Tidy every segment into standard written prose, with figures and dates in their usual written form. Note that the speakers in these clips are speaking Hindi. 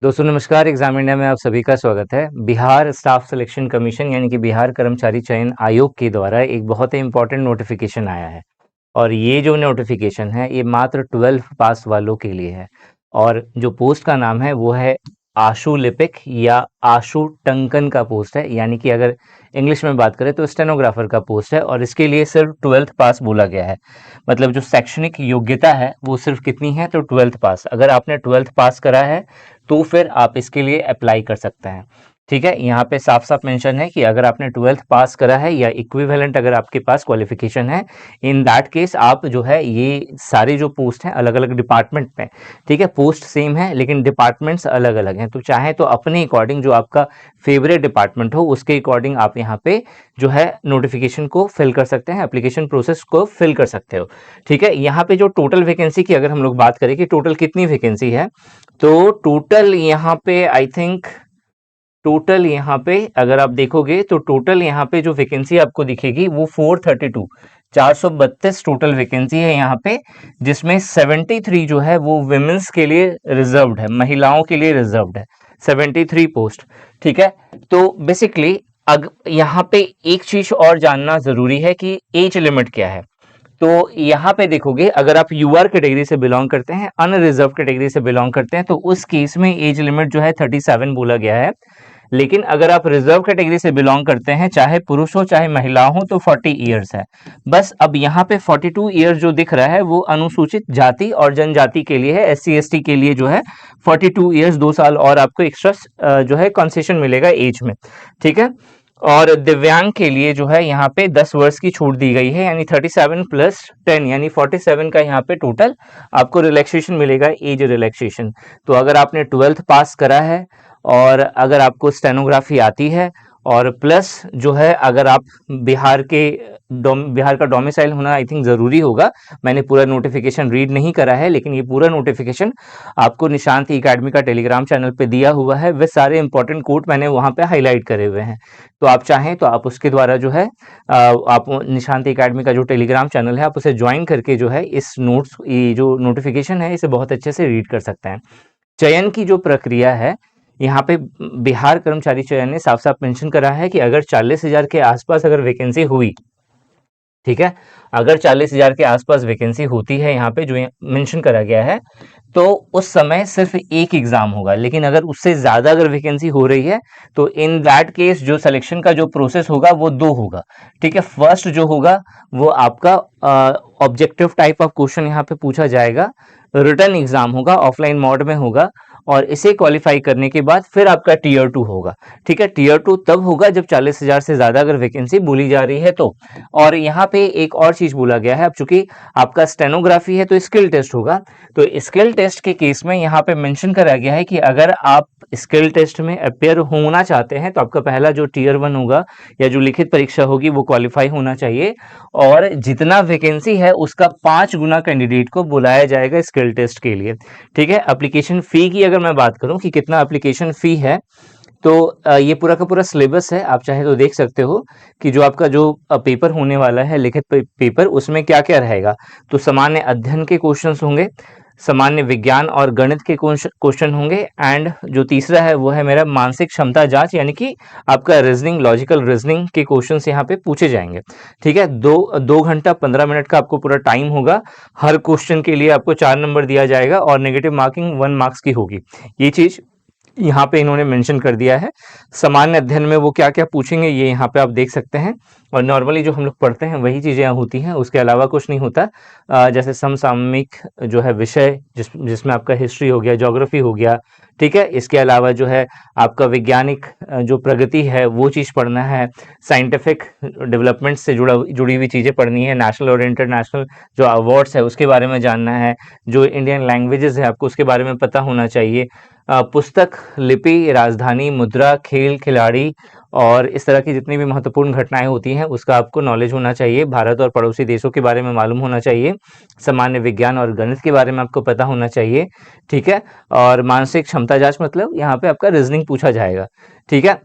दोस्तों नमस्कार। एग्जाम इंडिया में आप सभी का स्वागत है। बिहार स्टाफ सिलेक्शन कमीशन यानी कि बिहार कर्मचारी चयन आयोग के द्वारा एक बहुत ही इंपॉर्टेंट नोटिफिकेशन आया है और ये जो नोटिफिकेशन है ये मात्र 12th पास वालों के लिए है और जो पोस्ट का नाम है वो है आशु लिपिक या आशु टंकन का पोस्ट है, यानी कि अगर इंग्लिश में बात करें तो स्टेनोग्राफर का पोस्ट है और इसके लिए सिर्फ 12th पास बोला गया है। मतलब जो शैक्षणिक योग्यता है वो सिर्फ कितनी है, तो 12th पास। अगर आपने 12th पास करा है तो फिर आप इसके लिए अप्लाई कर सकते हैं। ठीक है, यहाँ पे साफ साफ मेंशन है कि अगर आपने 12th पास करा है या इक्विवेलेंट अगर आपके पास क्वालिफिकेशन है, इन दैट केस आप जो है ये सारे जो पोस्ट हैं अलग अलग डिपार्टमेंट में, ठीक है, पोस्ट सेम है लेकिन डिपार्टमेंट्स अलग अलग हैं, तो चाहे तो अपने अकॉर्डिंग जो आपका फेवरेट डिपार्टमेंट हो उसके अकॉर्डिंग आप यहाँ पे जो है नोटिफिकेशन को फिल कर सकते हैं, एप्लीकेशन प्रोसेस को फिल कर सकते हो। ठीक है, यहाँ पे जो टोटल वैकेंसी की अगर हम लोग बात करें कि टोटल कितनी वैकेंसी है, तो टोटल यहाँ पे आई थिंक टोटल यहाँ पे अगर आप देखोगे तो टोटल यहाँ पे जो वैकेंसी आपको दिखेगी वो 432 टोटल वैकेंसी है यहाँ पे, जिसमें 73 जो है वो विमेंस के लिए रिजर्व्ड है, महिलाओं के लिए रिजर्व्ड है 73 पोस्ट। ठीक है, तो बेसिकली अग यहाँ पे एक चीज और जानना जरूरी है कि एज लिमिट क्या है। तो यहाँ पे देखोगे अगर आप यूआर कैटेगरी से बिलोंग करते हैं, अनरिजर्व कैटेगरी से बिलोंग करते हैं, तो उस केस में एज लिमिट जो है 37 बोला गया है। लेकिन अगर आप रिजर्व कैटेगरी से बिलोंग करते हैं, चाहे पुरुष हो चाहे महिला हो, तो 40 ईयर्स है बस। अब यहाँ पे 42 ईयर्स जो दिख रहा है वो अनुसूचित जाति और जनजाति के लिए है, एससी एसटी के लिए जो है 42 ईयर्स 2 साल और आपको एक्स्ट्रा जो है कंसेशन मिलेगा एज में। ठीक है, और दिव्यांग के लिए जो है यहाँ पे 10 वर्ष की छूट दी गई है, यानी 37 प्लस 10 यानी 47 का यहाँ पे टोटल आपको रिलैक्सेशन मिलेगा, एज रिलैक्सेशन। तो अगर आपने 12th पास करा है और अगर आपको स्टेनोग्राफी आती है और प्लस जो है अगर आप बिहार का डोमिसाइल होना आई थिंक ज़रूरी होगा। मैंने पूरा नोटिफिकेशन रीड नहीं करा है लेकिन ये पूरा नोटिफिकेशन आपको निशांत एकेडमी का टेलीग्राम चैनल पे दिया हुआ है, वे सारे इंपॉर्टेंट कोड मैंने वहाँ पे हाईलाइट करे हुए हैं। तो आप चाहें तो आप उसके द्वारा जो है आप निशांत एकेडमी का जो टेलीग्राम चैनल है आप उसे ज्वाइन करके जो है इस नोट्स ये जो नोटिफिकेशन है इसे बहुत अच्छे से रीड कर सकते हैं। चयन की जो प्रक्रिया है यहाँ पे बिहार कर्मचारी चयन ने साफ साफ मेंशन करा है कि अगर 40,000 के आसपास अगर वैकेंसी हुई, ठीक है, अगर 40,000 के आसपास वैकेंसी होती है यहाँ पे जो मेंशन करा गया है, तो उस समय सिर्फ एक एग्जाम होगा। लेकिन अगर उससे ज्यादा अगर वैकेंसी हो रही है तो इन दैट केस जो सिलेक्शन का जो प्रोसेस होगा वो दो होगा। ठीक है, फर्स्ट जो होगा वो आपका ऑब्जेक्टिव टाइप ऑफ क्वेश्चन यहाँ पे पूछा जाएगा, रिटन एग्जाम होगा, ऑफलाइन मोड में होगा और इसे क्वालिफाई करने के बाद फिर आपका टीयर 2 होगा। ठीक है, टीयर 2 तब होगा जब 40,000 से ज्यादा अगर वैकेंसी बोली जा रही है तो। और यहाँ पे एक और चीज बोला गया है, अब चूंकि आपका स्टेनोग्राफी है तो स्किल टेस्ट होगा, तो स्किल टेस्ट के केस में यहाँ पे मेंशन करा गया है कि अगर आप स्किल टेस्ट में अपेयर होना चाहते हैं तो आपका पहला जो टीयर 1 होगा या जो लिखित परीक्षा होगी वो क्वालिफाई होना चाहिए और जितना वैकेंसी है उसका 5 गुना कैंडिडेट को बुलाया जाएगा स्किल टेस्ट के लिए। ठीक है, एप्लीकेशन फी की अगर मैं बात करूं कि कितना एप्लीकेशन फी है, तो ये पूरा का पूरा सिलेबस है, आप चाहे तो देख सकते हो कि जो आपका जो पेपर होने वाला है लिखित पेपर उसमें क्या क्या रहेगा। तो सामान्य अध्ययन के क्वेश्चंस होंगे, सामान्य विज्ञान और गणित के क्वेश्चन होंगे एंड जो तीसरा है वो है मेरा मानसिक क्षमता जांच, यानी कि आपका रीजनिंग, लॉजिकल रीजनिंग के क्वेश्चंस यहाँ पे पूछे जाएंगे। ठीक है, 2 घंटा 15 मिनट का आपको पूरा टाइम होगा, हर क्वेश्चन के लिए आपको 4 नंबर दिया जाएगा और नेगेटिव मार्किंग 1 मार्क्स की होगी। ये चीज यहाँ पे इन्होंने मेंशन कर दिया है। सामान्य अध्ययन में वो क्या क्या पूछेंगे ये यहाँ पे आप देख सकते हैं और नॉर्मली जो हम लोग पढ़ते हैं वही चीज़ें यहाँ होती हैं, उसके अलावा कुछ नहीं होता। जैसे समसामयिक जो है विषय जिसमें आपका हिस्ट्री हो गया, ज्योग्राफी हो गया, ठीक है, इसके अलावा जो है आपका वैज्ञानिक जो प्रगति है वो चीज़ पढ़ना है, साइंटिफिक डेवलपमेंट से जुड़ी हुई चीज़ें पढ़नी है, नेशनल और इंटरनेशनल जो अवार्ड्स है उसके बारे में जानना है, जो इंडियन लैंग्वेजेस है आपको उसके बारे में पता होना चाहिए, पुस्तक, लिपि, राजधानी, मुद्रा, खेल, खिलाड़ी और इस तरह की जितनी भी महत्वपूर्ण घटनाएं होती हैं उसका आपको नॉलेज होना चाहिए, भारत और पड़ोसी देशों के बारे में मालूम होना चाहिए, सामान्य विज्ञान और गणित के बारे में आपको पता होना चाहिए। ठीक है, और मानसिक क्षमता जांच मतलब यहाँ पे आपका रीजनिंग पूछा जाएगा। ठीक है,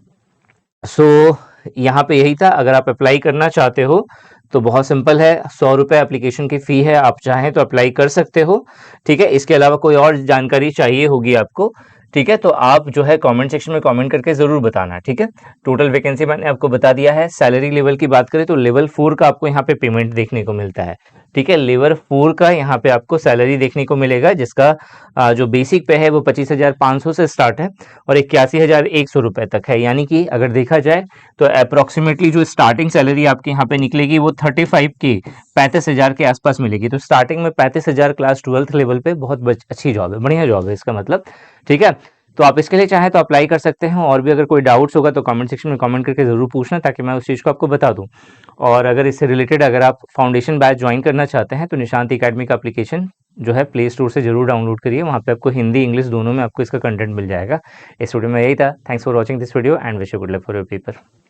सो यहाँ पे यही था। अगर आप अप्लाई करना चाहते हो तो बहुत सिंपल है, 100 रुपये एप्लीकेशन की फ़ी है, आप चाहें तो अप्लाई कर सकते हो। ठीक है, इसके अलावा कोई और जानकारी चाहिए होगी आपको, ठीक है, तो आप जो है कमेंट सेक्शन में कमेंट करके ज़रूर बताना, ठीक है। टोटल वैकेंसी मैंने आपको बता दिया है। सैलरी लेवल की बात करें तो लेवल 4 का आपको यहाँ पे पेमेंट देखने को मिलता है, ठीक है। लेवल 4 का यहाँ पे आपको सैलरी देखने को मिलेगा, जिसका जो बेसिक पे है वो 25,500 से स्टार्ट है और 81,100 रुपए तक है। यानी कि अगर देखा जाए तो अप्रोक्सीमेटली जो स्टार्टिंग सैलरी आपके यहाँ पे निकलेगी वो 35 की 35,000 के आसपास मिलेगी। तो स्टार्टिंग में 35,000 क्लास 12th लेवल पे बहुत अच्छी जॉब है, बढ़िया जॉब है इसका मतलब, ठीक है। तो आप इसके लिए चाहें तो अप्लाई कर सकते हैं, और भी अगर कोई डाउट्स होगा तो कमेंट सेक्शन में कमेंट करके ज़रूर पूछना, ताकि मैं उस चीज़ को आपको बता दूं। और अगर इससे रिलेटेड अगर आप फाउंडेशन बैच ज्वाइन करना चाहते हैं तो निशांत एकेडमी का एप्लीकेशन जो है प्ले स्टोर से जरूर डाउनलोड करिए। वहाँ पे आपको हिंदी इंग्लिश दोनों में आपको इसका कंटेंट मिल जाएगा। इस वीडियो में यही था। Thanks for watching this video and wish you good luck for your paper.